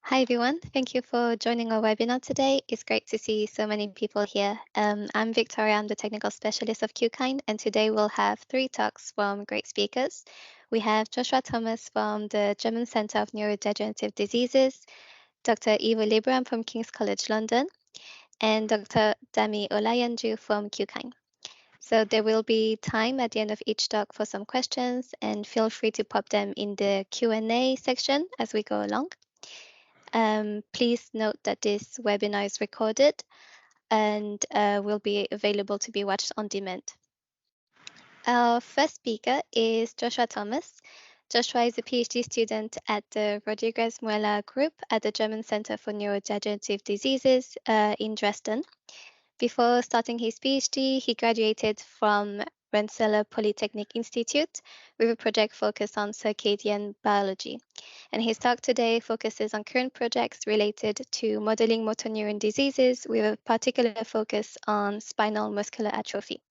Hi everyone, thank you for joining our webinar today. It's great to see so many people here. I'm Victoria, I'm the technical specialist of Qkine, and today we'll have 3 talks from great speakers. We have Joshua Thomas from the German Center of Neurodegenerative Diseases, Dr. Ivo Lieberam from King's College London, and Dr. Dammy Olayanju from Qkine. So there will be time at the end of each talk for some questions, and feel free to pop them in the Q&A section as we go along. Please note that this webinar is recorded and will be available to be watched on demand. Our first speaker is Joshua Thomas. Joshua is a PhD student at the Rodriguez Muela Group at the German Center for Neurodegenerative Diseases in Dresden. Before starting his PhD, he graduated from Rensselaer Polytechnic Institute with a project focused on circadian biology. And his talk today focuses on current projects related to modeling motor neuron diseases with a particular focus on spinal muscular atrophy.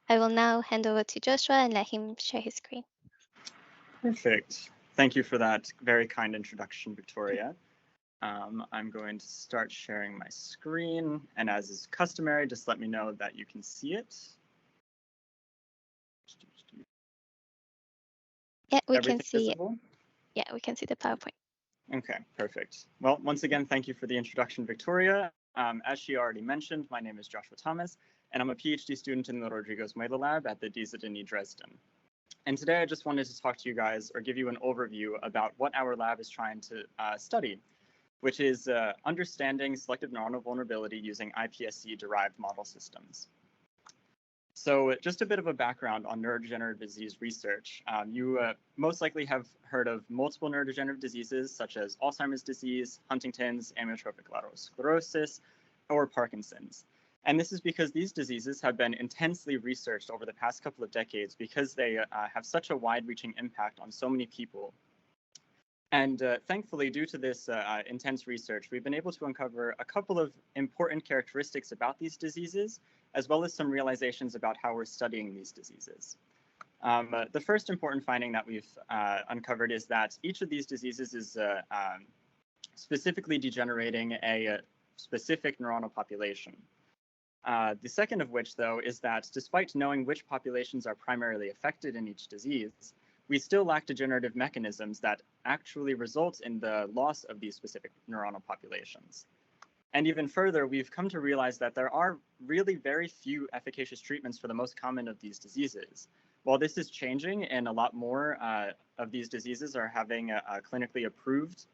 I will now hand over to Joshua and let him share his screen. Perfect. Thank you for that very kind introduction, Victoria. I'm going to start sharing my screen, and as is customary, just let me know that you can see it. Yeah, we can see visible? it. Yeah, we can see the PowerPoint. Okay, perfect. Well, once again, thank you for the introduction, Victoria. As she already mentioned, my name is Joshua Thomas, and I'm a PhD student in the Rodriguez Muela lab at the DZNE Dresden. And today I just wanted to talk to you guys or give you an overview about what our lab is trying to study, which is understanding selective neuronal vulnerability using iPSC derived model systems. So just a bit of a background on neurodegenerative disease research. You most likely have heard of multiple neurodegenerative diseases such as Alzheimer's disease, Huntington's, amyotrophic lateral sclerosis, or Parkinson's. And this is because these diseases have been intensely researched over the past couple of decades because they have such a wide-reaching impact on so many people. And thankfully, due to this intense research, we've been able to uncover a couple of important characteristics about these diseases, as well as some realizations about how we're studying these diseases. The first important finding that we've uncovered is that each of these diseases is specifically degenerating a specific neuronal population. The second of which, though, is that despite knowing which populations are primarily affected in each disease, we still lack degenerative mechanisms that actually result in the loss of these specific neuronal populations. And even further, we've come to realize that there are really very few efficacious treatments for the most common of these diseases. While this is changing and a lot more of these diseases are having clinically approved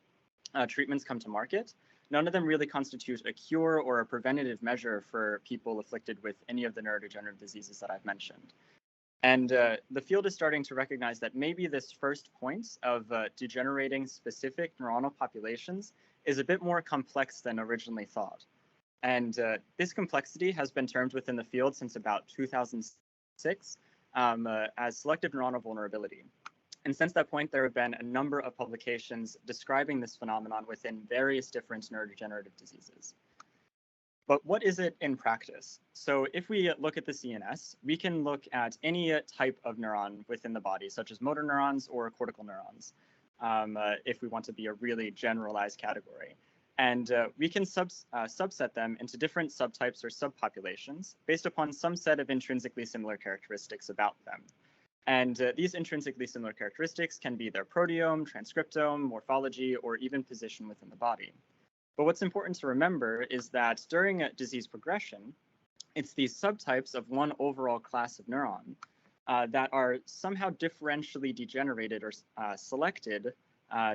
treatments come to market, none of them really constitute a cure or a preventative measure for people afflicted with any of the neurodegenerative diseases that I've mentioned. And the field is starting to recognize that maybe this first point of degenerating specific neuronal populations is a bit more complex than originally thought. And this complexity has been termed within the field since about 2006 as selective neuronal vulnerability. And since that point, there have been a number of publications describing this phenomenon within various different neurodegenerative diseases. But what is it in practice? So if we look at the CNS, we can look at any type of neuron within the body, such as motor neurons or cortical neurons, if we want to be a really generalized category. And we can subset them into different subtypes or subpopulations based upon some set of intrinsically similar characteristics about them. And these intrinsically similar characteristics can be their proteome, transcriptome, morphology, or even position within the body. But what's important to remember is that during disease progression, it's these subtypes of one overall class of neuron that are somehow differentially degenerated or selected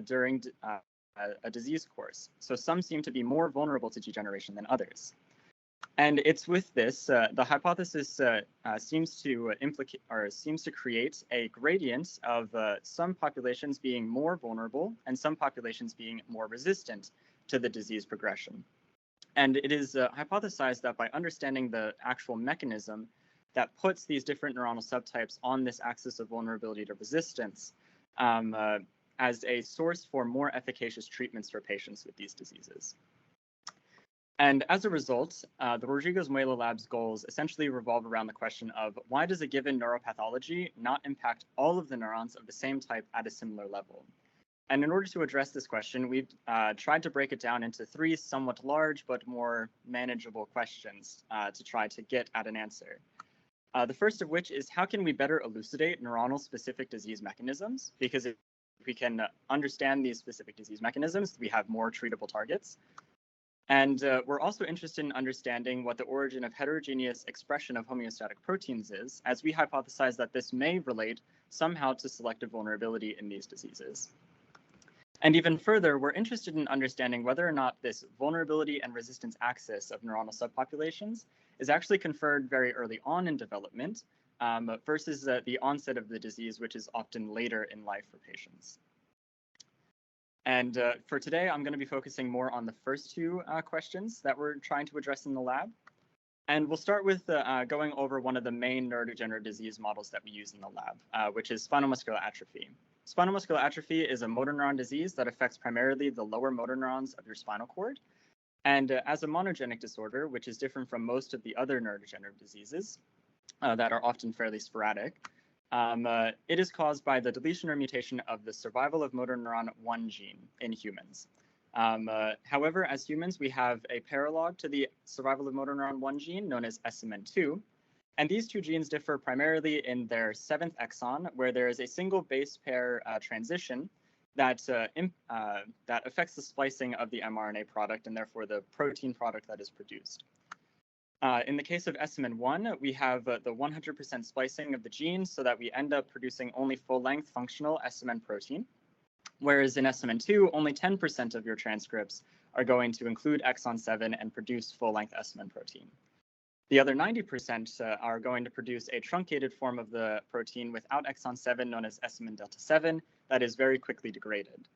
during a disease course. So some seem to be more vulnerable to degeneration than others. And it's with this, the hypothesis seems to create a gradient of some populations being more vulnerable and some populations being more resistant to the disease progression. And it is hypothesized that by understanding the actual mechanism that puts these different neuronal subtypes on this axis of vulnerability to resistance as a source for more efficacious treatments for patients with these diseases. And as a result, the Rodriguez Muela Lab's goals essentially revolve around the question of why does a given neuropathology not impact all of the neurons of the same type at a similar level? And in order to address this question, we've tried to break it down into three somewhat large but more manageable questions to try to get at an answer. The first of which is, how can we better elucidate neuronal specific disease mechanisms? Because if we can understand these specific disease mechanisms, we have more treatable targets. And we're also interested in understanding what the origin of heterogeneous expression of homeostatic proteins is, as we hypothesize that this may relate somehow to selective vulnerability in these diseases. And even further, we're interested in understanding whether or not this vulnerability and resistance axis of neuronal subpopulations is actually conferred very early on in development versus the onset of the disease, which is often later in life for patients. And for today, I'm going to be focusing more on the first two questions that we're trying to address in the lab. And we'll start with going over one of the main neurodegenerative disease models that we use in the lab, which is spinal muscular atrophy. Spinal muscular atrophy is a motor neuron disease that affects primarily the lower motor neurons of your spinal cord. And as a monogenic disorder, which is different from most of the other neurodegenerative diseases that are often fairly sporadic, it is caused by the deletion or mutation of the survival of motor neuron 1 gene in humans. However, as humans, we have a paralog to the survival of motor neuron 1 gene known as SMN2. And these two genes differ primarily in their 7th exon, where there is a single base pair transition that affects the splicing of the mRNA product and therefore the protein product that is produced. In the case of SMN1, we have the 100% splicing of the gene so that we end up producing only full-length functional SMN protein, whereas in SMN2, only 10% of your transcripts are going to include exon 7 and produce full-length SMN protein. The other 90% are going to produce a truncated form of the protein without exon 7, known as SMN delta 7, that is very quickly degraded.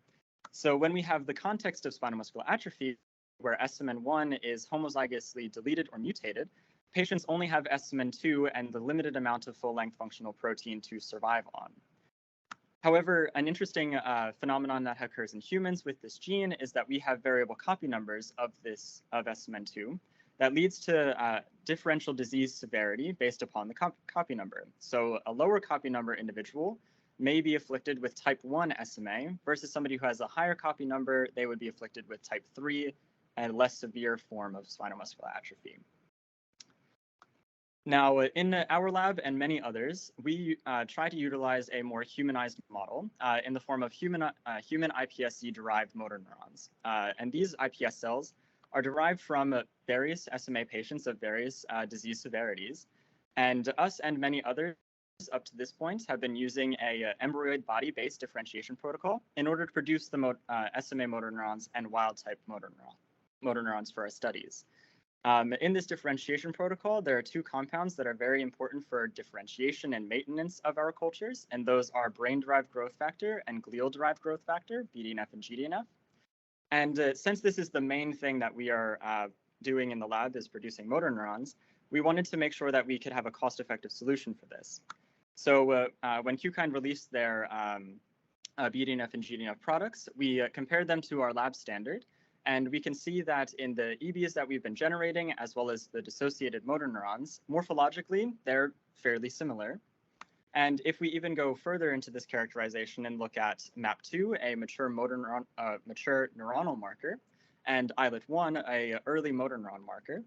So when we have the context of spinal muscular atrophy, where SMN1 is homozygously deleted or mutated, patients only have SMN2 and the limited amount of full-length functional protein to survive on. However, an interesting phenomenon that occurs in humans with this gene is that we have variable copy numbers of SMN2 that leads to differential disease severity based upon the copy number. So a lower copy number individual may be afflicted with type 1 SMA versus somebody who has a higher copy number, they would be afflicted with type 3, a less severe form of spinal muscular atrophy. Now, in our lab and many others, we try to utilize a more humanized model in the form of human iPSC-derived motor neurons. And these iPS cells are derived from various SMA patients of various disease severities. And us and many others up to this point have been using a embryoid body-based differentiation protocol in order to produce the SMA motor neurons and wild-type motor neurons for our studies. In this differentiation protocol, there are two compounds that are very important for differentiation and maintenance of our cultures, and those are brain-derived growth factor and glial-derived growth factor, BDNF and GDNF. And since this is the main thing that we are doing in the lab is producing motor neurons, we wanted to make sure that we could have a cost-effective solution for this. So when Qkine released their BDNF and GDNF products, we compared them to our lab standard. And we can see that in the EBs that we've been generating, as well as the dissociated motor neurons, morphologically, they're fairly similar. And if we even go further into this characterization and look at MAP2, a mature neuronal marker, and islet1, a early motor neuron marker,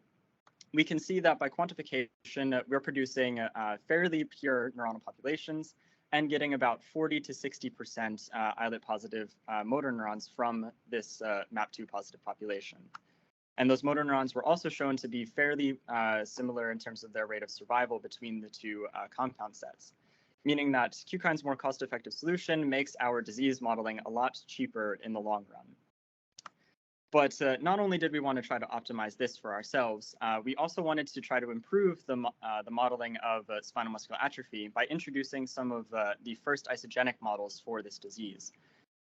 we can see that by quantification, we're producing fairly pure neuronal populations and getting about 40 to 60% islet positive motor neurons from this MAP2 positive population. And those motor neurons were also shown to be fairly similar in terms of their rate of survival between the two compound sets, meaning that Qkine's more cost-effective solution makes our disease modeling a lot cheaper in the long run. But not only did we want to try to optimize this for ourselves, we also wanted to try to improve the modeling of spinal muscular atrophy by introducing some of the first isogenic models for this disease.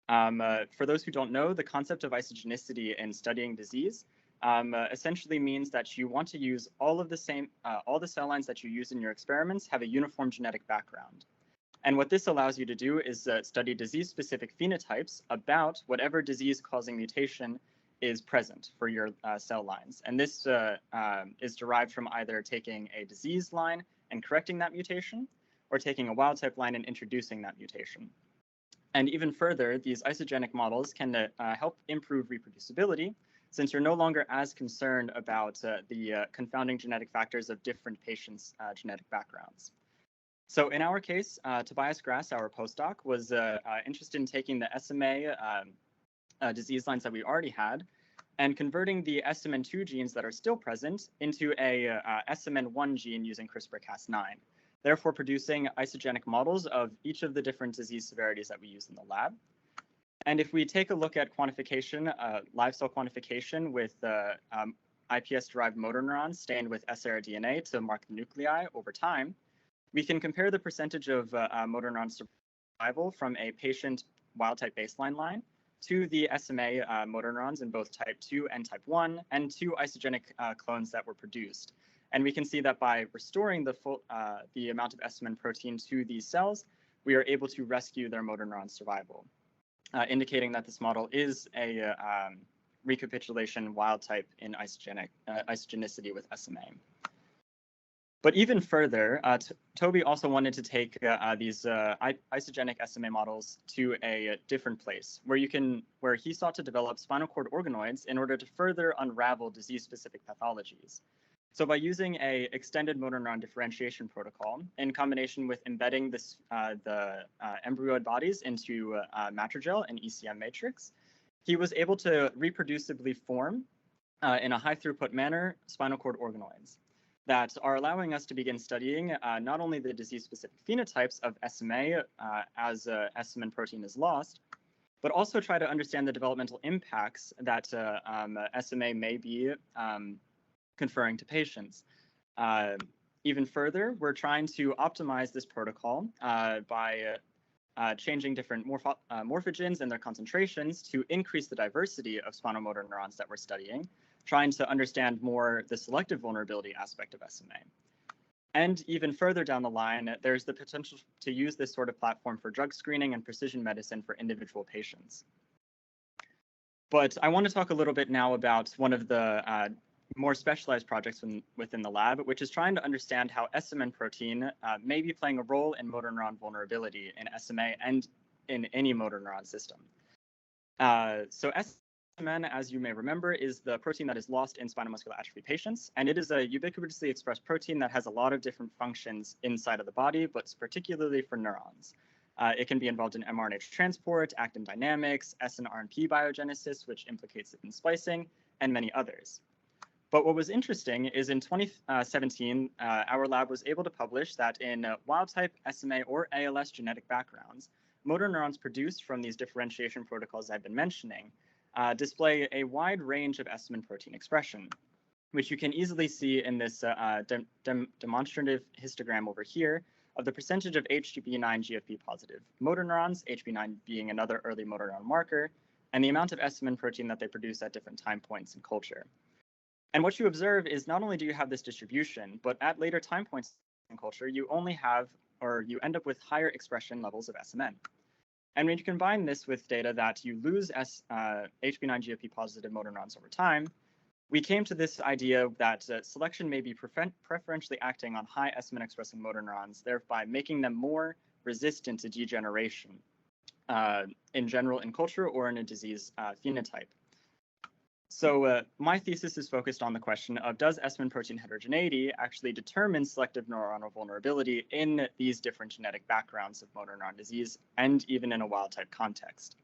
For those who don't know, the concept of isogenicity in studying disease essentially means that you want to use all the cell lines that you use in your experiments have a uniform genetic background. And what this allows you to do is study disease-specific phenotypes about whatever disease-causing mutation is present for your cell lines. And this is derived from either taking a disease line and correcting that mutation, or taking a wild-type line and introducing that mutation. And even further, these isogenic models can help improve reproducibility, since you're no longer as concerned about the confounding genetic factors of different patients' genetic backgrounds. So in our case, Tobias Grass, our postdoc, was interested in taking the SMA disease lines that we already had and converting the SMN2 genes that are still present into a SMN1 gene using CRISPR-Cas9, therefore producing isogenic models of each of the different disease severities that we use in the lab. And if we take a look at quantification, live cell quantification with iPS-derived motor neurons stained with sRDNA to mark the nuclei over time, we can compare the percentage of motor neuron survival from a patient wild-type baseline line to the SMA motor neurons in both type 2 and type 1, and 2 isogenic clones that were produced. And we can see that by restoring the amount of SMN protein to these cells, we are able to rescue their motor neuron survival, indicating that this model is a recapitulation wild type in isogenicity with SMA. But even further, Toby also wanted to take these isogenic SMA models to a different place, where he sought to develop spinal cord organoids in order to further unravel disease-specific pathologies. So by using a extended motor neuron differentiation protocol in combination with embedding the embryoid bodies into matrigel and ECM matrix, he was able to reproducibly form in a high throughput manner spinal cord organoids that are allowing us to begin studying not only the disease-specific phenotypes of SMA as SMN protein is lost, but also try to understand the developmental impacts that SMA may be conferring to patients. Even further, we're trying to optimize this protocol by changing different morphogens and their concentrations to increase the diversity of spinal motor neurons that we're studying, trying to understand more the selective vulnerability aspect of SMA. And even further down the line, there's the potential to use this sort of platform for drug screening and precision medicine for individual patients. But I want to talk a little bit now about one of the more specialized projects within the lab, which is trying to understand how SMN protein may be playing a role in motor neuron vulnerability in SMA and in any motor neuron system. So SMN, as you may remember, is the protein that is lost in spinal muscular atrophy patients, and it is a ubiquitously expressed protein that has a lot of different functions inside of the body, but particularly for neurons. It can be involved in mRNA transport, actin dynamics, SNRNP biogenesis, which implicates it in splicing, and many others. But what was interesting is in 2017, our lab was able to publish that in wild-type SMA or ALS genetic backgrounds, motor neurons produced from these differentiation protocols I've been mentioning display a wide range of SMN protein expression, which you can easily see in this demonstrative histogram over here of the percentage of HBB9 GFP positive motor neurons, HB9 being another early motor neuron marker, and the amount of SMN protein that they produce at different time points in culture. And what you observe is not only do you have this distribution, but at later time points in culture, you only have, or you end up with higher expression levels of SMN. And when you combine this with data that you lose HB9-GFP positive motor neurons over time, we came to this idea that selection may be preferentially acting on high SMN expressing motor neurons, thereby making them more resistant to degeneration in general in culture or in a disease phenotype. So my thesis is focused on the question of, does SMN protein heterogeneity actually determine selective neuronal vulnerability in these different genetic backgrounds of motor neuron disease, and even in a wild-type context?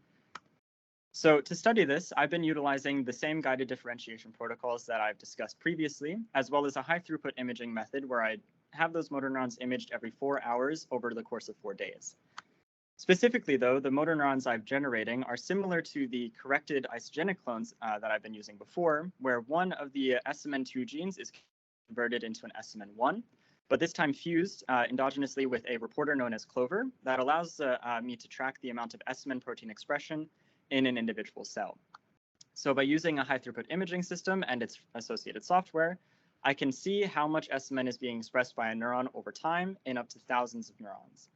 So to study this, I've been utilizing the same guided differentiation protocols that I've discussed previously, as well as a high-throughput imaging method where I have those motor neurons imaged every 4 hours over the course of 4 days. Specifically, though, the motor neurons I'm generating are similar to the corrected isogenic clones that I've been using before, where one of the SMN2 genes is converted into an SMN1, but this time fused endogenously with a reporter known as Clover that allows me to track the amount of SMN protein expression in an individual cell. So by using a high-throughput imaging system and its associated software, I can see how much SMN is being expressed by a neuron over time in up to thousands of neurons.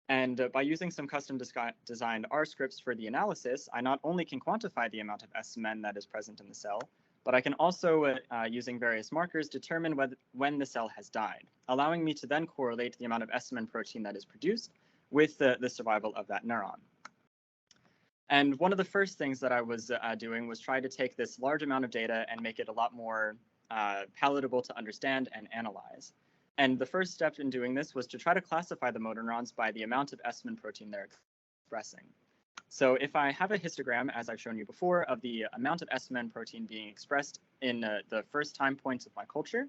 And by using some custom designed R scripts for the analysis, I not only can quantify the amount of SMN that is present in the cell, but I can also, using various markers, determine when the cell has died, allowing me to then correlate the amount of SMN protein that is produced with the survival of that neuron. And one of the first things that I was doing was try to take this large amount of data and make it a lot more palatable to understand and analyze. And the first step in doing this was to try to classify the motor neurons by the amount of SMN protein they're expressing. So if I have a histogram, as I've shown you before, of the amount of SMN protein being expressed in the first time points of my culture,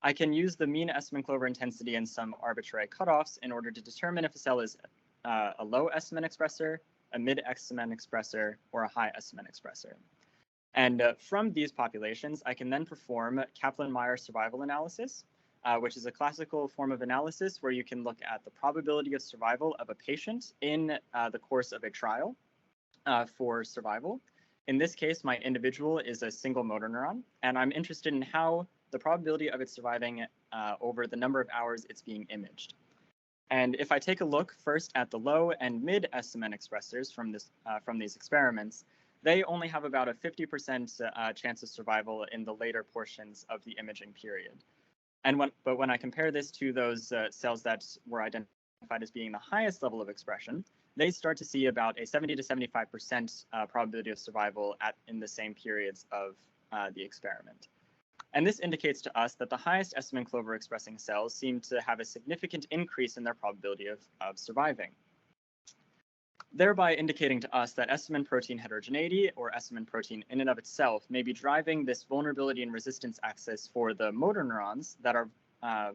I can use the mean SMN clover intensity and some arbitrary cutoffs in order to determine if a cell is a low SMN expressor, a mid SMN expressor, or a high SMN expressor. And from these populations, I can then perform Kaplan-Meier survival analysis, which is a classical form of analysis where you can look at the probability of survival of a patient in the course of a trial for survival. In this case, my individual is a single motor neuron, and I'm interested in how the probability of it surviving over the number of hours it's being imaged. And if I take a look first at the low and mid SMN expressors from these experiments, they only have about a 50% chance of survival in the later portions of the imaging period. But when I compare this to those cells that were identified as being the highest level of expression, they start to see about a 70 to 75% probability of survival in the same periods of the experiment. And this indicates to us that the highest SMN clover expressing cells seem to have a significant increase in their probability of surviving, thereby indicating to us that SMN protein heterogeneity, or SMN protein in and of itself, may be driving this vulnerability and resistance axis for the motor neurons that are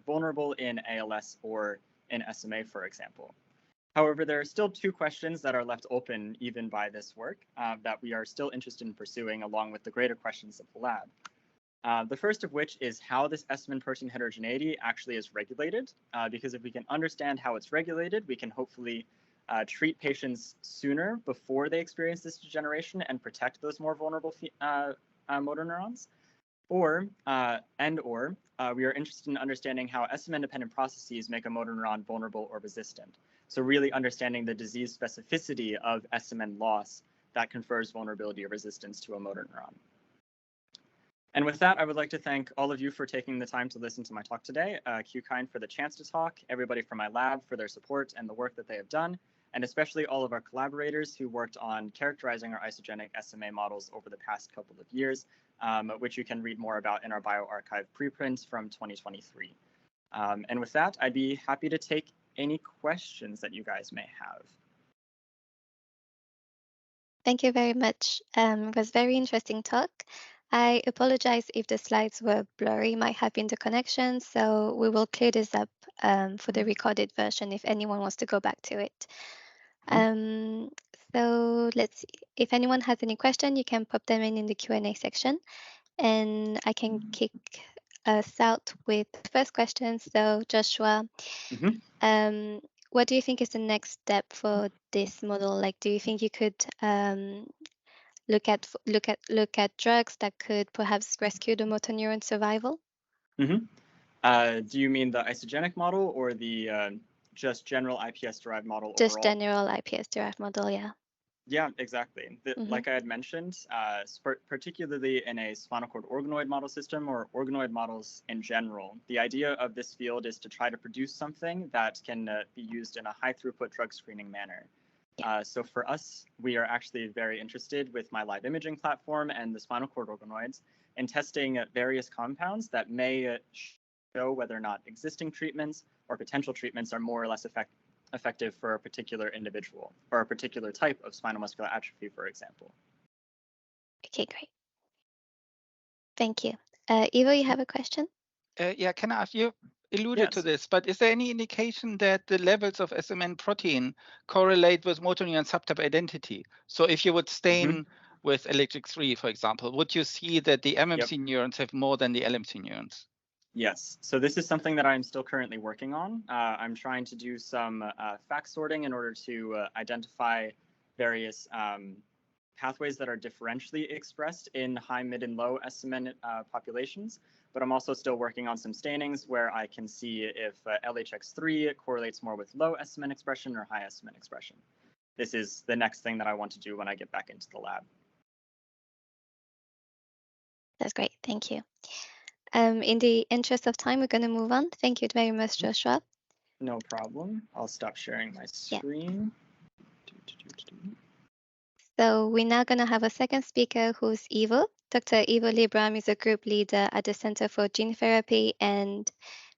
vulnerable in ALS or in SMA, for example. However, there are still two questions that are left open even by this work that we are still interested in pursuing along with the greater questions of the lab. The first of which is how this SMN protein heterogeneity actually is regulated, because if we can understand how it's regulated, we can hopefully treat patients sooner before they experience this degeneration and protect those more vulnerable motor neurons. Or we are interested in understanding how SMN-dependent processes make a motor neuron vulnerable or resistant. So really understanding the disease specificity of SMN loss that confers vulnerability or resistance to a motor neuron. And with that, I would like to thank all of you for taking the time to listen to my talk today, Qkine for the chance to talk, everybody from my lab for their support and the work that they have done, and especially all of our collaborators who worked on characterizing our isogenic SMA models over the past couple of years, which you can read more about in our bioRxiv preprint from 2023. And with that, I'd be happy to take any questions that you guys may have. Thank you very much. It was a very interesting talk. I apologize if the slides were blurry, might have been the connection, so we will clear this up for the recorded version if anyone wants to go back to it. So let's see. If anyone has any question, you can pop them in the Q&A section, and I can kick us out with the first question. So Joshua, what do you think is the next step for this model? Like, do you think you could look at drugs that could perhaps rescue the motor neuron survival? Do you mean the isogenic model or the just general iPS-derived model overall? Just general iPS-derived model, yeah. Yeah, exactly. Like I had mentioned, particularly in a spinal cord organoid model system or organoid models in general, the idea of this field is to try to produce something that can be used in a high throughput drug screening manner. So for us, we are actually very interested with my live imaging platform and the spinal cord organoids in testing various compounds that may show whether or not existing treatments or potential treatments are more or less effective for a particular individual or a particular type of spinal muscular atrophy, for example. Okay, great. Thank you. Ivo, you have a question? Yeah, can I ask you? Alluded to this, but is there any indication that the levels of SMN protein correlate with motor neuron subtype identity? So if you would stain with electric-3, for example, would you see that the MMC neurons have more than the LMC neurons? Yes, so this is something that I'm still currently working on. I'm trying to do some fact sorting in order to identify various pathways that are differentially expressed in high, mid, and low SMN populations. But I'm also still working on some stainings where I can see if LHX3 correlates more with low SMN expression or high SMN expression. This is the next thing that I want to do when I get back into the lab. That's great, thank you. In the interest of time, we're going to move on. Thank you very much, Joshua. No problem. I'll stop sharing my screen. So we're now going to have a second speaker who's Ivo. Dr. Ivo Lieberam is a group leader at the Center for Gene Therapy and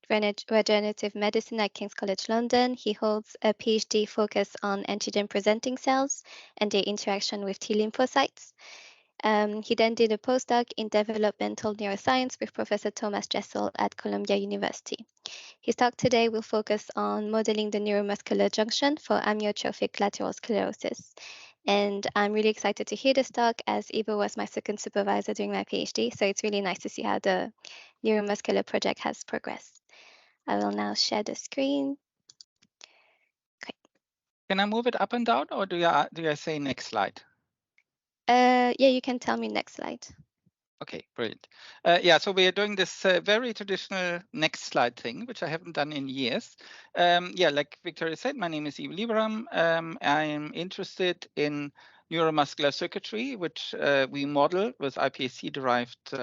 Regenerative Medicine at King's College London. He holds a PhD focused on antigen-presenting cells and their interaction with T lymphocytes. He then did a postdoc in developmental neuroscience with Professor Thomas Jessel at Columbia University. His talk today will focus on modeling the neuromuscular junction for amyotrophic lateral sclerosis. And I'm really excited to hear this talk, as Ivo was my second supervisor during my PhD, so it's really nice to see how the neuromuscular project has progressed. I will now share the screen. Great. Can I move it up and down, or do I say next slide? Yeah, you can tell me next slide. Okay, brilliant. Yeah, so we are doing this very traditional next slide thing, which I haven't done in years. Yeah, like Victoria said, my name is Ivo Lieberam. I am interested in neuromuscular circuitry, which we model with iPSC derived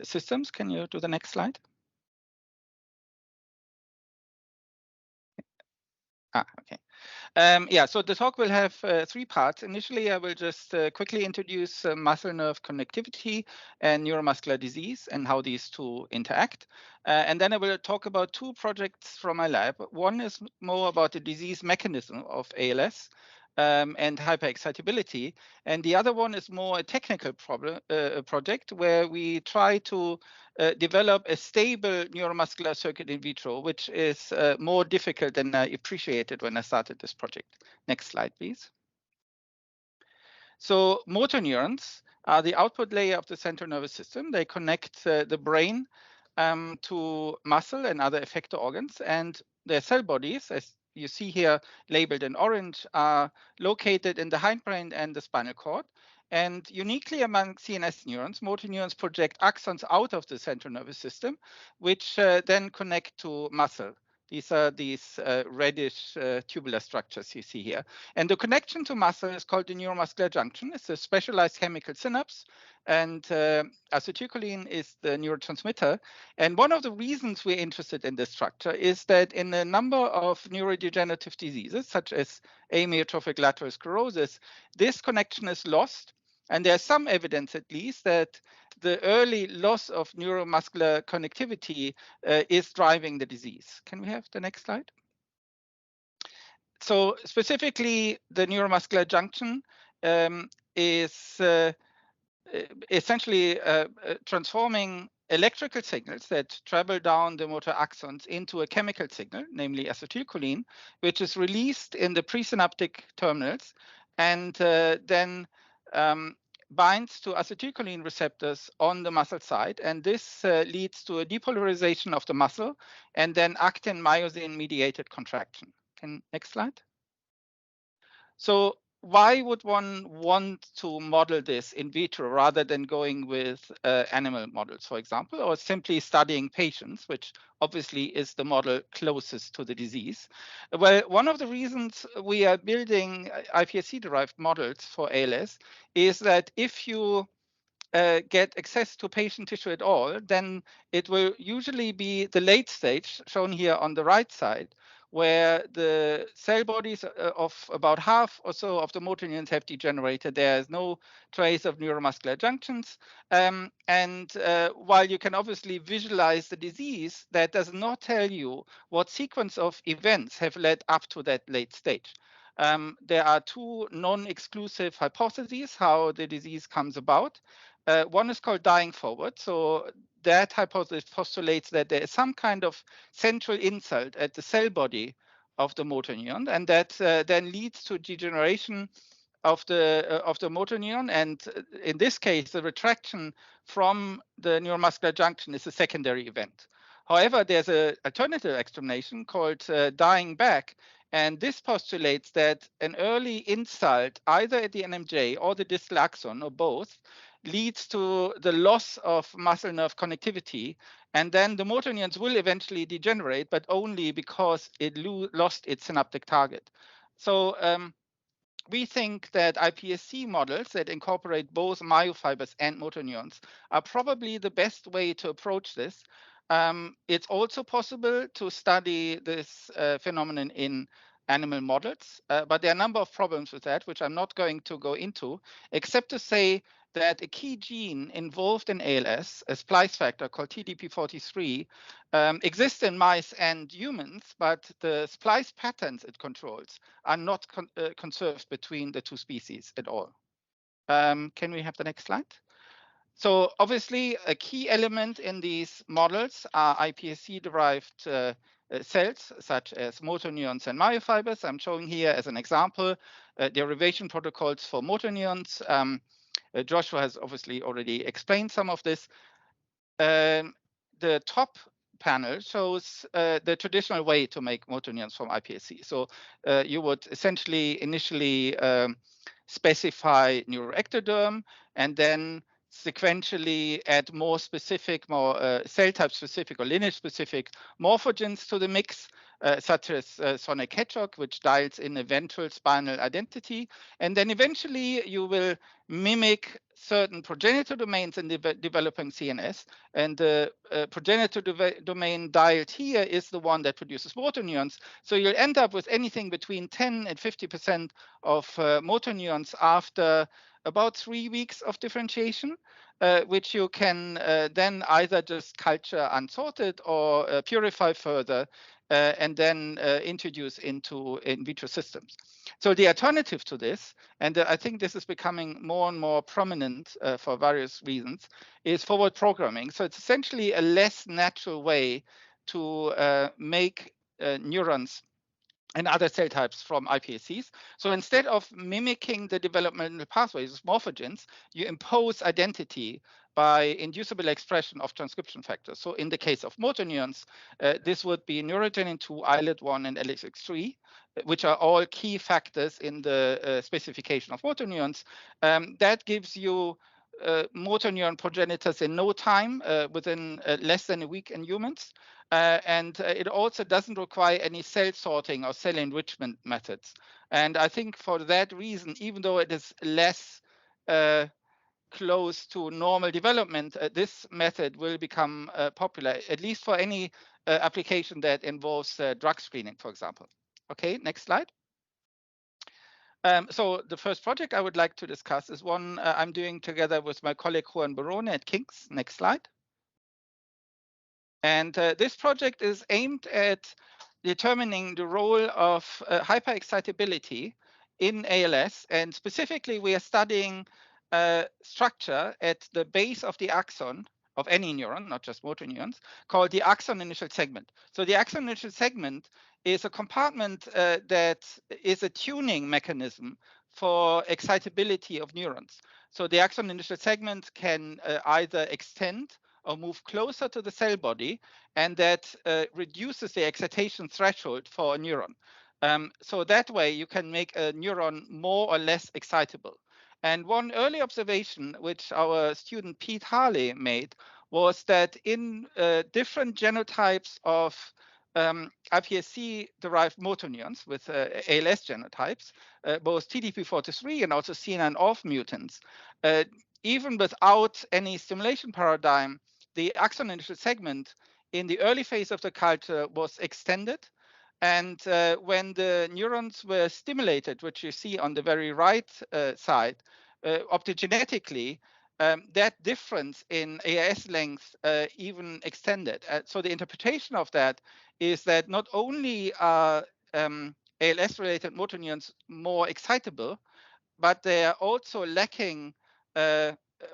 systems. Can you do the next slide? Okay. Yeah, so the talk will have three parts. Initially, I will just quickly introduce muscle nerve connectivity and neuromuscular disease and how these two interact. And then I will talk about two projects from my lab. One is more about the disease mechanism of ALS and hyperexcitability. And the other one is more a technical project where we try to develop a stable neuromuscular circuit in vitro, which is more difficult than I appreciated when I started this project. Next slide, please. So motor neurons are the output layer of the central nervous system. They connect the brain to muscle and other effector organs, and their cell bodies, as you see here labeled in orange, are located in the hindbrain and the spinal cord. And uniquely among CNS neurons, motor neurons project axons out of the central nervous system, which then connect to muscle. These are these reddish tubular structures you see here. And the connection to muscle is called the neuromuscular junction. It's a specialized chemical synapse, and acetylcholine is the neurotransmitter. And one of the reasons we're interested in this structure is that in a number of neurodegenerative diseases, such as amyotrophic lateral sclerosis, this connection is lost. And there's some evidence, at least, that the early loss of neuromuscular connectivity is driving the disease. Can we have the next slide? So specifically, the neuromuscular junction is essentially transforming electrical signals that travel down the motor axons into a chemical signal, namely acetylcholine, which is released in the presynaptic terminals and then binds to acetylcholine receptors on the muscle side. And this leads to a depolarization of the muscle and then actin-myosin-mediated contraction. Next slide. So why would one want to model this in vitro rather than going with animal models, for example, or simply studying patients, which obviously is the model closest to the disease? Well, one of the reasons we are building iPSC-derived models for ALS is that if you get access to patient tissue at all, then it will usually be the late stage, shown here on the right side, where the cell bodies of about half or so of the motor neurons have degenerated. There is no trace of neuromuscular junctions. And while you can obviously visualize the disease, that does not tell you what sequence of events have led up to that late stage. There are two non-exclusive hypotheses how the disease comes about. One is called dying forward. So that hypothesis postulates that there is some kind of central insult at the cell body of the motor neuron, and that then leads to degeneration of the motor neuron. And in this case, the retraction from the neuromuscular junction is a secondary event. However, there's an alternative explanation called dying back. And this postulates that an early insult, either at the NMJ or the distal axon or both, leads to the loss of muscle nerve connectivity. And then the motor neurons will eventually degenerate, but only because it lost its synaptic target. So we think that iPSC models that incorporate both myofibers and motor neurons are probably the best way to approach this. It's also possible to study this phenomenon in animal models. But there are a number of problems with that, which I'm not going to go into, except to say that a key gene involved in ALS, a splice factor called TDP43, exists in mice and humans, but the splice patterns it controls are not conserved between the two species at all. Can we have the next slide? So obviously, a key element in these models are iPSC-derived cells, such as motor neurons and myofibers. I'm showing here as an example derivation protocols for motor neurons. Joshua has obviously already explained some of this. The top panel shows the traditional way to make motor neurons from iPSC. So you would essentially initially specify neuroectoderm and then sequentially add more specific, more cell type specific or lineage specific morphogens to the mix, such as sonic hedgehog, which dials in a ventral spinal identity. And then eventually you will mimic certain progenitor domains in developing CNS. And the progenitor domain dialed here is the one that produces motor neurons. So you'll end up with anything between 10 and 50% of motor neurons after about 3 weeks of differentiation, which you can then either just culture unsorted or purify further and then introduce into in vitro systems. So the alternative to this, and I think this is becoming more and more prominent for various reasons, is forward programming. So it's essentially a less natural way to make neurons and other cell types from iPSCs. So instead of mimicking the developmental pathways of morphogens, you impose identity by inducible expression of transcription factors. So in the case of motor neurons, this would be neurogenin 2, islet-1, and LXX3, which are all key factors in the specification of motor neurons. That gives you motor neuron progenitors in no time, within less than a week in humans. And it also doesn't require any cell sorting or cell enrichment methods. And I think for that reason, even though it is less close to normal development, this method will become popular, at least for any application that involves drug screening, for example. Okay, next slide. So the first project I would like to discuss is one I'm doing together with my colleague Juan Barone at King's. Next slide. And this project is aimed at determining the role of hyperexcitability in ALS. And specifically, we are studying structure at the base of the axon of any neuron, not just motor neurons, called the axon initial segment. So the axon initial segment is a compartment that is a tuning mechanism for excitability of neurons. So the axon initial segment can either extend or move closer to the cell body, and that reduces the excitation threshold for a neuron. So that way you can make a neuron more or less excitable. And one early observation, which our student Pete Harley made, was that in different genotypes of iPSC-derived motor neurons with ALS genotypes, both TDP43 and also C9orf mutants, even without any stimulation paradigm, the axon initial segment in the early phase of the culture was extended. And when the neurons were stimulated, which you see on the very right side, optogenetically, that difference in AIS length even extended. So the interpretation of that is that not only are ALS-related motor neurons more excitable, but they are also lacking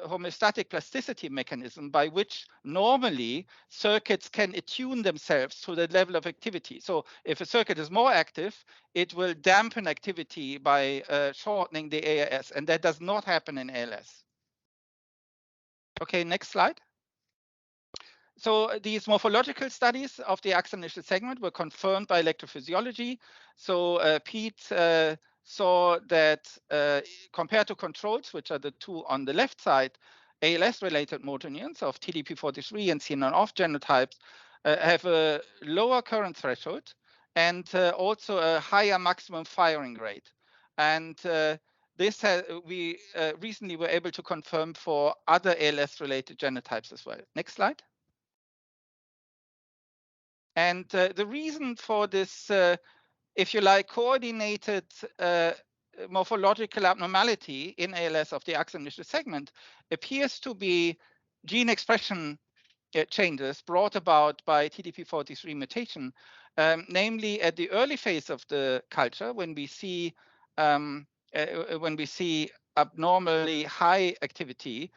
homeostatic plasticity mechanism by which normally circuits can attune themselves to the level of activity. So if a circuit is more active, it will dampen activity by shortening the AIS, and that does not happen in ALS. Okay, next slide. So these morphological studies of the axon initial segment were confirmed by electrophysiology. So Pete saw that compared to controls, which are the two on the left side, ALS-related motor neurons of TDP43 and C9orf genotypes have a lower current threshold and also a higher maximum firing rate. And this we recently were able to confirm for other ALS-related genotypes as well. Next slide. And the reason for this if you like, coordinated morphological abnormality in ALS of the axon initial segment appears to be gene expression changes brought about by TDP43 mutation, namely at the early phase of the culture when we see abnormally high activity.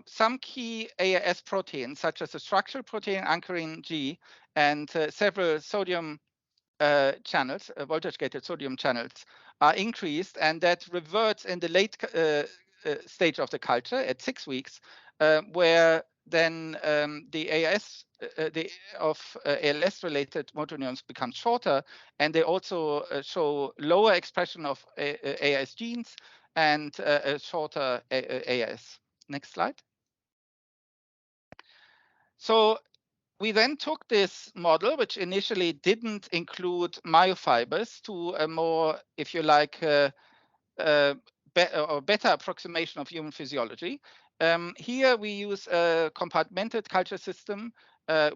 Some key ALS proteins, such as the structural protein anchoring G and several sodium channels, voltage-gated sodium channels, are increased, and that reverts in the late stage of the culture at 6 weeks, where then the ALS-related motor neurons become shorter, and they also show lower expression of AS genes and a shorter AS. Next slide. So we then took this model, which initially didn't include myofibers, to a more, if you like, better approximation of human physiology. Here we use a compartmented culture system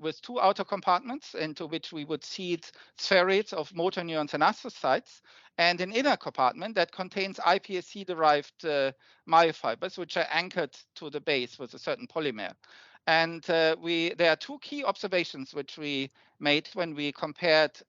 with 2 outer compartments into which we would seed spheroids of motor neurons and astrocytes, and an inner compartment that contains iPSC-derived myofibers, which are anchored to the base with a certain polymer. And there are 2 key observations which we made when we compared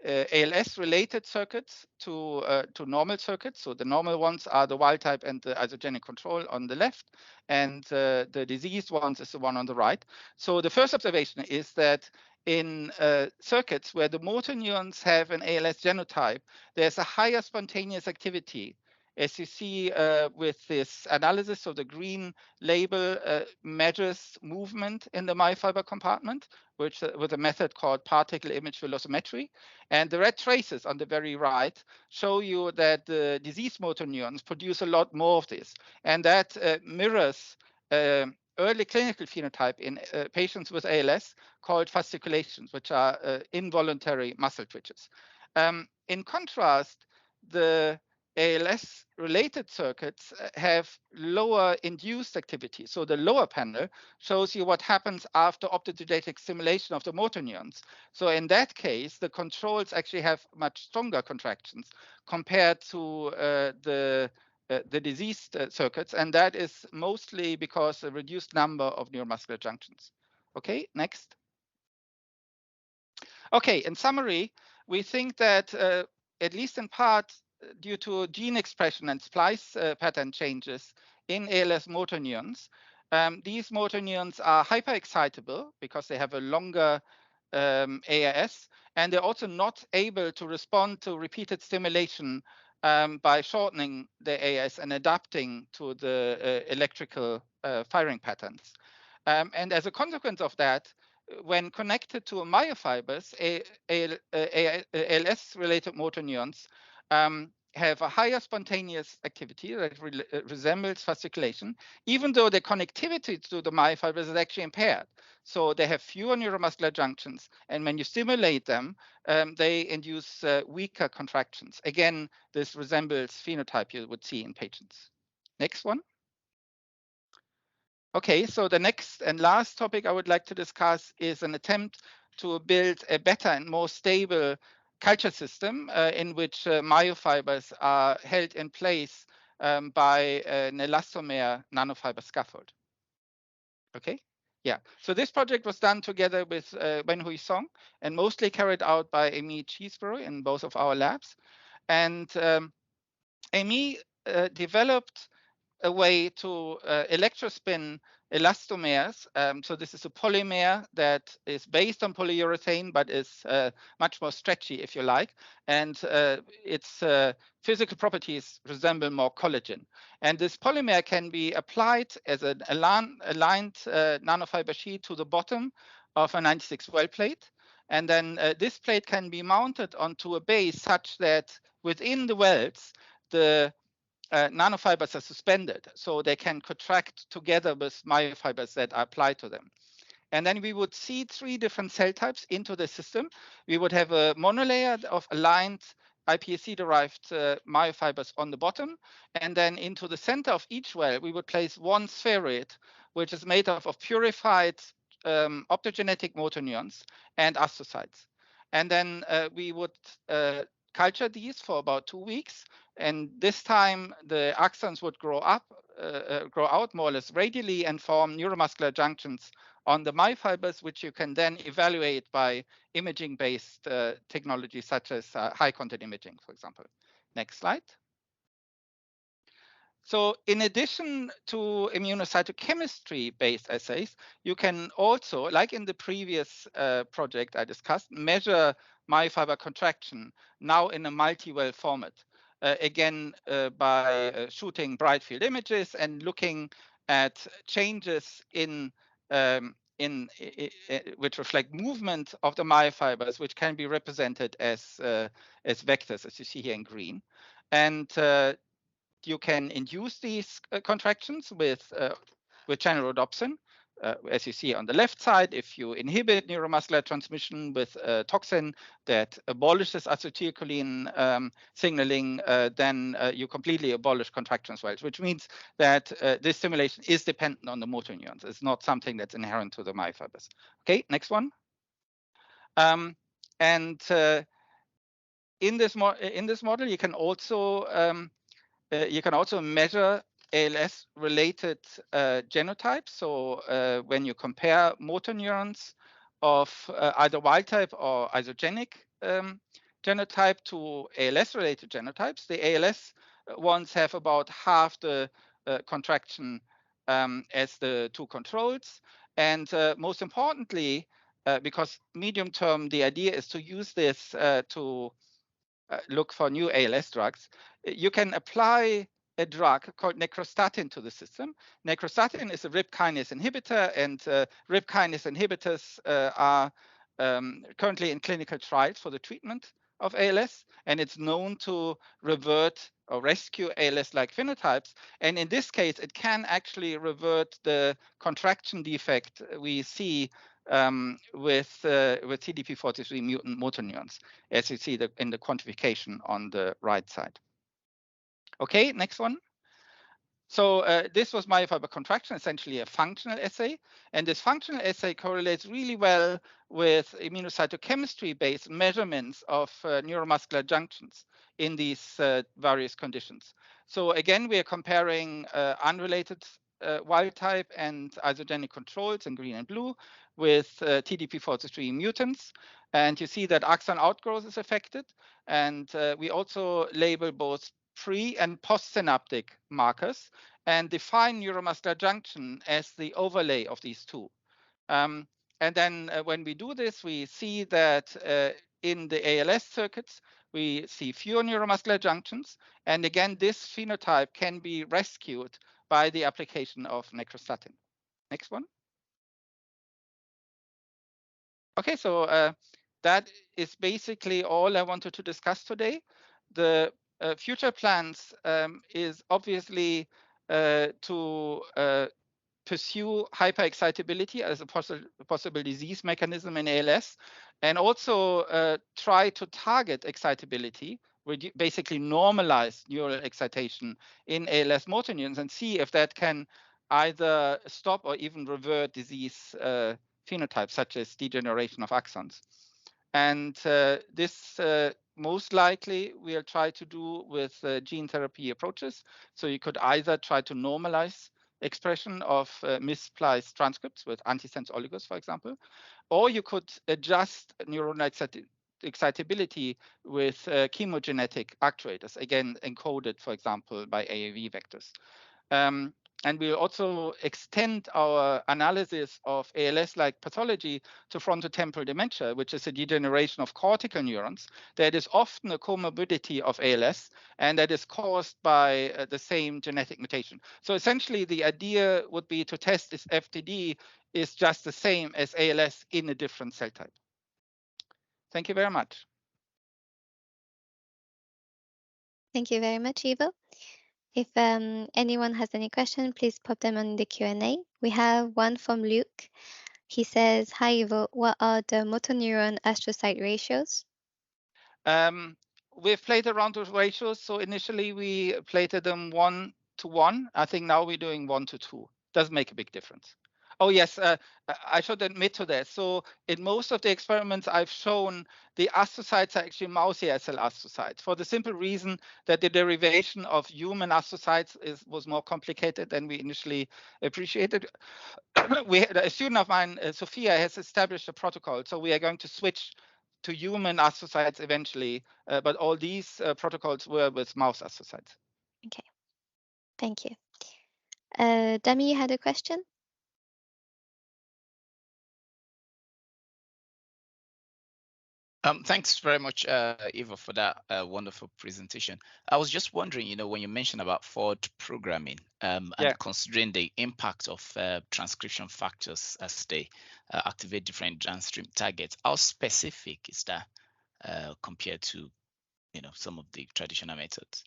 ALS-related circuits to normal circuits. So the normal ones are the wild type and the isogenic control on the left, and the diseased ones is the one on the right. So the first observation is that in circuits where the motor neurons have an ALS genotype, there's a higher spontaneous activity. As you see with this analysis, so the green label measures movement in the myofiber compartment, which with a method called particle image velocimetry. And the red traces on the very right show you that the diseased motor neurons produce a lot more of this. And that mirrors early clinical phenotype in patients with ALS called fasciculations, which are involuntary muscle twitches. In contrast, the ALS-related circuits have lower induced activity. So the lower panel shows you what happens after optogenetic stimulation of the motor neurons. So in that case, the controls actually have much stronger contractions compared to the diseased circuits, and that is mostly because a reduced number of neuromuscular junctions. Okay, next. Okay, in summary, we think that at least in part due to gene expression and splice pattern changes in ALS motor neurons, these motor neurons are hyperexcitable because they have a longer AAS, and they're also not able to respond to repeated stimulation by shortening the AAS and adapting to the electrical firing patterns. And as a consequence of that, when connected to myofibers, ALS-related motor neurons have a higher spontaneous activity that resembles fasciculation, even though the connectivity to the myofibers is actually impaired. So they have fewer neuromuscular junctions, and when you stimulate them, they induce weaker contractions. Again, this resembles phenotype you would see in patients. Next one. Okay, so the next and last topic I would like to discuss is an attempt to build a better and more stable culture system in which myofibers are held in place by an elastomer nanofiber scaffold. Okay, yeah. So this project was done together with Wenhui Song and mostly carried out by Amy Cheeseborough in both of our labs. And Amy developed a way to electrospin elastomers. So this is a polymer that is based on polyurethane, but is much more stretchy, if you like. And its physical properties resemble more collagen. And this polymer can be applied as an aligned nanofiber sheet to the bottom of a 96 well plate. And then this plate can be mounted onto a base such that within the wells, the nanofibers are suspended, so they can contract together with myofibers that are applied to them. And then we would seed 3 different cell types into the system. We would have a monolayer of aligned iPSC-derived myofibers on the bottom. And then into the center of each well, we would place 1 spheroid, which is made up of purified optogenetic motor neurons and astrocytes. And then we would culture these for about 2 weeks. And this time the axons would grow out more or less radially and form neuromuscular junctions on the myofibers, which you can then evaluate by imaging-based technology such as high content imaging, for example. Next slide. So in addition to immunocytochemistry-based assays, you can also, like in the previous project I discussed, measure myofiber contraction now in a multi-well format. Again, by shooting bright field images and looking at changes in which reflect movement of the myofibers, which can be represented as vectors, as you see here in green. And you can induce these contractions with channelrhodopsin, as you see on the left side. If you inhibit neuromuscular transmission with a toxin that abolishes acetylcholine signaling, then you completely abolish contraction swells, which means that this stimulation is dependent on the motor neurons. It's not something that's inherent to the myofibers. Okay, next one. In this model, you can also measure ALS-related genotypes. So when you compare motor neurons of either wild type or isogenic genotype to ALS-related genotypes, the ALS ones have about half the contraction as the two controls. And most importantly, because medium term, the idea is to use this to look for new ALS drugs, you can apply a drug called necrostatin to the system. Necrostatin is a RIP kinase inhibitor, and RIP kinase inhibitors are currently in clinical trials for the treatment of ALS, and it's known to revert or rescue ALS-like phenotypes. And in this case, it can actually revert the contraction defect we see with TDP43 mutant motor neurons, as you see in the quantification on the right side. Okay, next one. So this was myofiber contraction, essentially a functional assay. And this functional assay correlates really well with immunocytochemistry-based measurements of neuromuscular junctions in these various conditions. So again, we are comparing unrelated wild type and isogenic controls in green and blue with TDP43 mutants. And you see that axon outgrowth is affected. And we also label both pre- and postsynaptic markers and define neuromuscular junction as the overlay of these two. And then when we do this, we see that in the ALS circuits, we see fewer neuromuscular junctions. And again, this phenotype can be rescued by the application of necrostatin. Next one. Okay, so that is basically all I wanted to discuss today. The future plans is obviously to pursue hyperexcitability as a possible disease mechanism in ALS, and also try to target excitability, basically normalize neural excitation in ALS motor neurons, and see if that can either stop or even revert disease phenotypes such as degeneration of axons. And this most likely we'll try to do with gene therapy approaches. So you could either try to normalize expression of misspliced transcripts with antisense oligos, for example, or you could adjust neuronal excitability with chemogenetic actuators, again encoded, for example, by AAV vectors. And we'll also extend our analysis of ALS-like pathology to frontotemporal dementia, which is a degeneration of cortical neurons that is often a comorbidity of ALS, and that is caused by the same genetic mutation. So essentially, the idea would be to test if FTD is just the same as ALS in a different cell type. Thank you very much. Thank you very much, Ivo. If anyone has any question, please pop them on the Q&A. We have one from Luke. He says, hi, Ivo, what are the motor neuron astrocyte ratios? We've played around with ratios. So initially we plated them 1 to 1. I think now we're doing 1 to 2. Doesn't make a big difference. Oh, yes, I should admit to that. So in most of the experiments I've shown, the astrocytes are actually mouse hair cell astrocytes for the simple reason that the derivation of human astrocytes was more complicated than we initially appreciated. A student of mine, Sophia, has established a protocol. So we are going to switch to human astrocytes eventually, but all these protocols were with mouse astrocytes. Okay, thank you. Dammy, you had a question? Thanks very much, Eva, for that wonderful presentation. I was just wondering, when you mentioned about forward programming and considering the impact of transcription factors as they activate different downstream targets, how specific is that compared to, some of the traditional methods?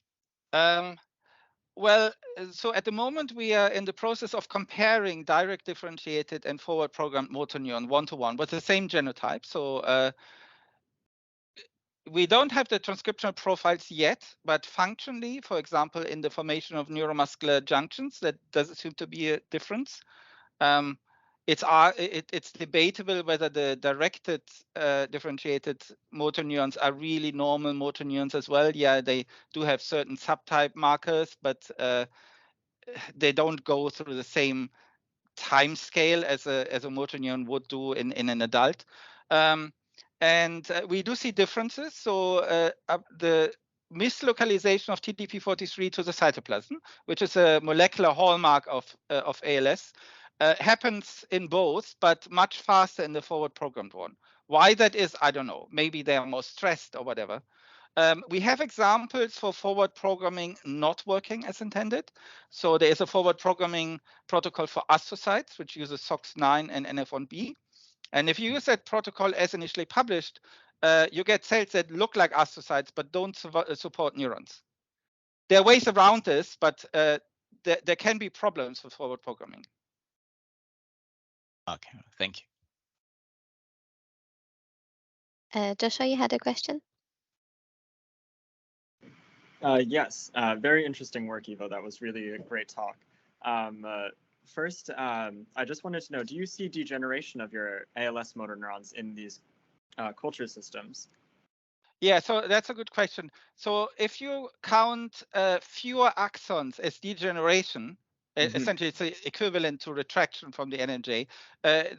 Well, so at the moment we are in the process of comparing direct differentiated and forward programmed motor neuron one-to-one with the same genotype. So we don't have the transcriptional profiles yet, but functionally, for example, in the formation of neuromuscular junctions, that does seem to be a difference. It's debatable whether the directed differentiated motor neurons are really normal motor neurons as well. Yeah, they do have certain subtype markers, but they don't go through the same time scale as a motor neuron would do in an adult. And we do see differences. So the mislocalization of TDP-43 to the cytoplasm, which is a molecular hallmark of ALS, happens in both, but much faster in the forward programmed one. Why that is, I don't know. Maybe they are more stressed or whatever. We have examples for forward programming not working as intended. So there is a forward programming protocol for astrocytes, which uses SOX9 and NF1B. And if you use that protocol as initially published, you get cells that look like astrocytes but don't support neurons. There are ways around this, but there can be problems with forward programming. Okay, thank you. Joshua, you had a question? Yes, very interesting work, Ivo. That was really a great talk. First, I just wanted to know, do you see degeneration of your ALS motor neurons in these culture systems? Yeah, so that's a good question. So if you count fewer axons as degeneration, essentially it's equivalent to retraction from the NNJ,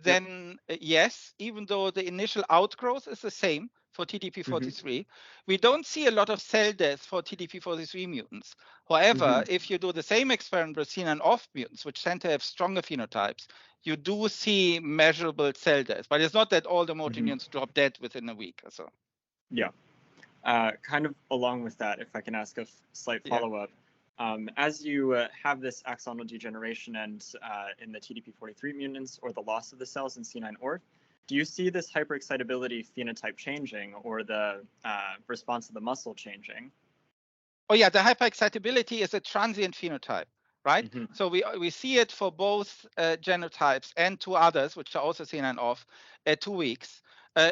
then yes, even though the initial outgrowth is the same for TDP-43, we don't see a lot of cell death for TDP-43 mutants. However, if you do the same experiment with C9orf mutants, which tend to have stronger phenotypes, you do see measurable cell death. But it's not that all the motor neurons drop dead within a week or so. Yeah. Kind of along with that, if I can ask a slight follow-up, as you have this axonal degeneration and in the TDP-43 mutants or the loss of the cells in C9orf, do you see this hyperexcitability phenotype changing or the response of the muscle changing? Oh yeah, the hyperexcitability is a transient phenotype, right? So we see it for both genotypes and two others, which are also C9orf at 2 weeks.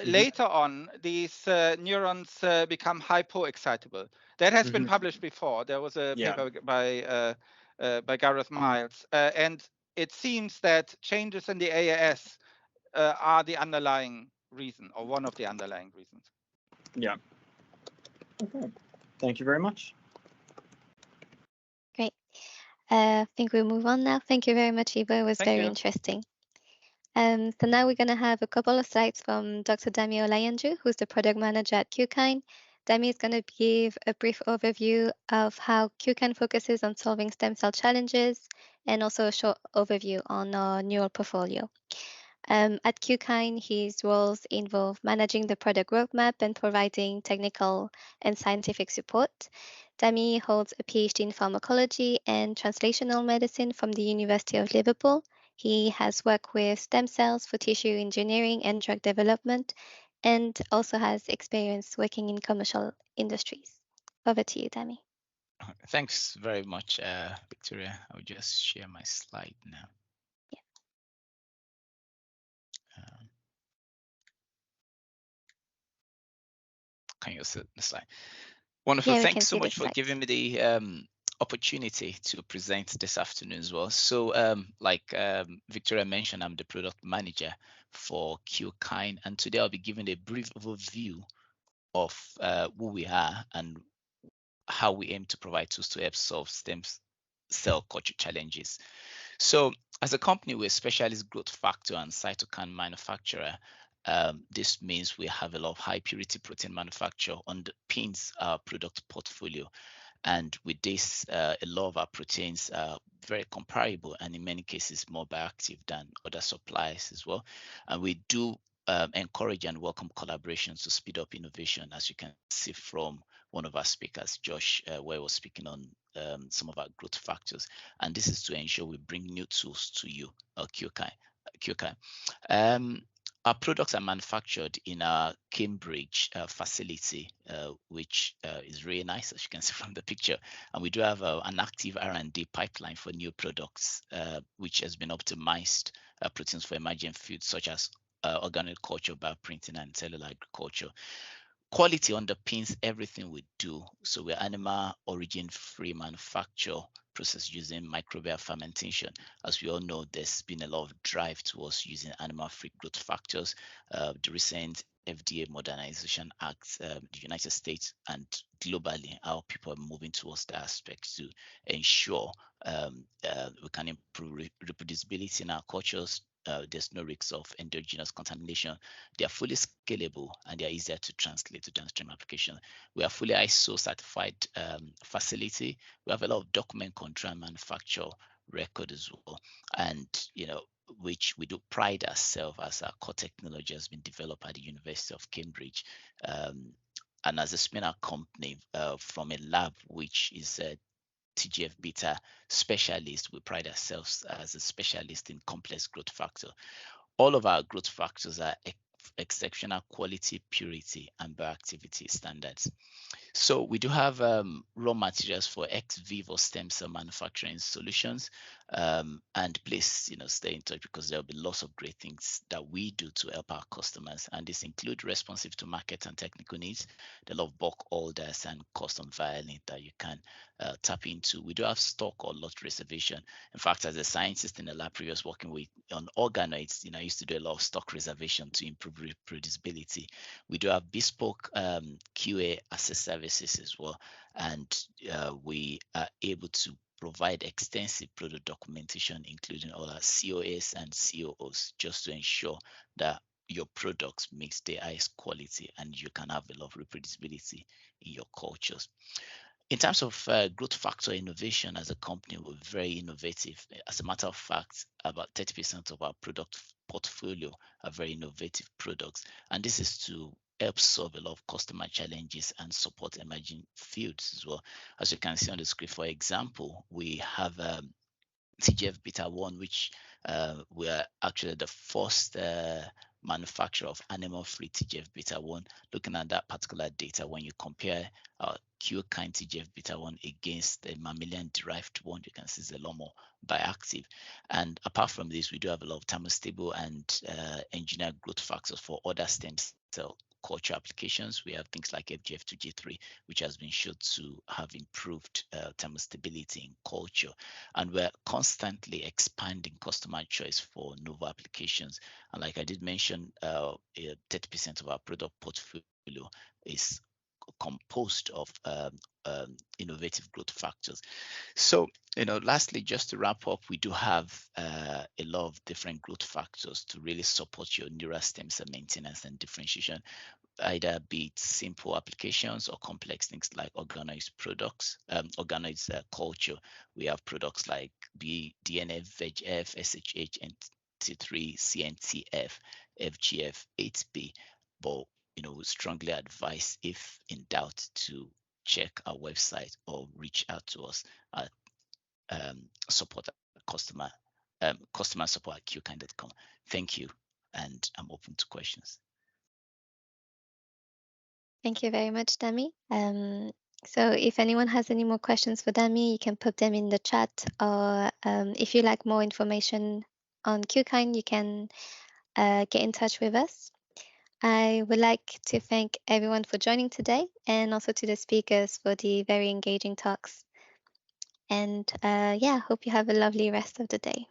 Later on, these neurons become hypoexcitable. That has been published before. There was a paper by Gareth Miles, and it seems that changes in the AAS are the underlying reason, or one of the underlying reasons. Yeah. Okay. Thank you very much. Great. I think we'll move on now. Thank you very much, Ivo. It was very interesting. So now we're going to have a couple of slides from Dr. Dammy Olayanju, who's the product manager at Qkine. Dammy is going to give a brief overview of how Qkine focuses on solving stem cell challenges and also a short overview on our neural portfolio. At Qkine, his roles involve managing the product roadmap and providing technical and scientific support. Dammy holds a PhD in pharmacology and translational medicine from the University of Liverpool. He has worked with stem cells for tissue engineering and drug development, and also has experience working in commercial industries. Over to you, Dammy. Thanks very much, Victoria. I'll just share my slide now. Yeah. Can you see the slide? Wonderful. Yeah, Thanks so much for giving me the opportunity to present this afternoon as well. So like Victoria mentioned, I'm the product manager for Qkine, and today I'll be giving a brief overview of who we are and how we aim to provide tools to help solve stem cell culture challenges. So as a company, we're a specialist growth factor and cytokine manufacturer. This means we have a lot of high purity protein manufacture underpins our product portfolio. And with this, a lot of our proteins are very comparable and in many cases more bioactive than other suppliers as well. And we do encourage and welcome collaborations to speed up innovation, as you can see from one of our speakers, Josh, where he was speaking on some of our growth factors. And this is to ensure we bring new tools to you, Qkine. Our products are manufactured in our Cambridge facility, which is really nice, as you can see from the picture. And we do have an active R&D pipeline for new products, which has been optimized proteins for emerging fields such as organic culture, bioprinting, and cellular agriculture. Quality underpins everything we do. So we're animal origin free manufacture process using microbial fermentation. As we all know, there's been a lot of drive towards using animal free growth factors. The recent FDA Modernization Act, the United States and globally, how people are moving towards that aspect to ensure we can improve reproducibility in our cultures. There's no risk of endogenous contamination. They are fully scalable and they are easier to translate to downstream application. We are fully ISO certified facility. We have a lot of document control and manufacture record as well. And, which we do pride ourselves as our core technology has been developed at the University of Cambridge. And as a spin-out company from a lab, which is a TGF beta specialist, we pride ourselves as a specialist in complex growth factor. All of our growth factors are exceptional quality, purity, and bioactivity standards. So we do have raw materials for ex vivo stem cell manufacturing solutions. And please, stay in touch because there'll be lots of great things that we do to help our customers. And this include responsive to market and technical needs, the lot of bulk orders and custom filing that you can tap into. We do have stock or lot reservation. In fact, as a scientist in the lab previous working with on organoids, I used to do a lot of stock reservation to improve reproducibility. We do have bespoke QA access services as well, and we are able to provide extensive product documentation, including all our COAs and COOs, just to ensure that your products meet the highest quality and you can have a lot of reproducibility in your cultures. In terms of growth factor innovation, as a company, we're very innovative. As a matter of fact, about 30% of our product portfolio are very innovative products, and this is to help solve a lot of customer challenges and support emerging fields as well. As you can see on the screen, for example, we have TGF beta 1, which we are actually the first manufacturer of animal-free TGF beta 1. Looking at that particular data, when you compare Qkine TGF beta 1 against the mammalian derived one, you can see it's a lot more bioactive. And apart from this, we do have a lot of thermostable and engineered growth factors for other stem cell culture applications. We have things like FGF2J3, which has been shown to have improved thermostability in culture. And we're constantly expanding customer choice for novel applications. And like I did mention, 30% of our product portfolio is composed of innovative growth factors. So, lastly, just to wrap up, we do have a lot of different growth factors to really support your neural stem cell maintenance and differentiation, either be it simple applications or complex things like organoids products, organoids culture. We have products like DNF, VEGF, SHH, NT3, CNTF, FGF, 8B, but we strongly advise, if in doubt, to check our website or reach out to us at support customer support at qkine.com. Thank you, and I'm open to questions. Thank you very much, Dammy. So if anyone has any more questions for Dammy, you can put them in the chat, or if you like more information on Qkine, you can get in touch with us. I would like to thank everyone for joining today, and also to the speakers for the very engaging talks. And yeah, hope you have a lovely rest of the day.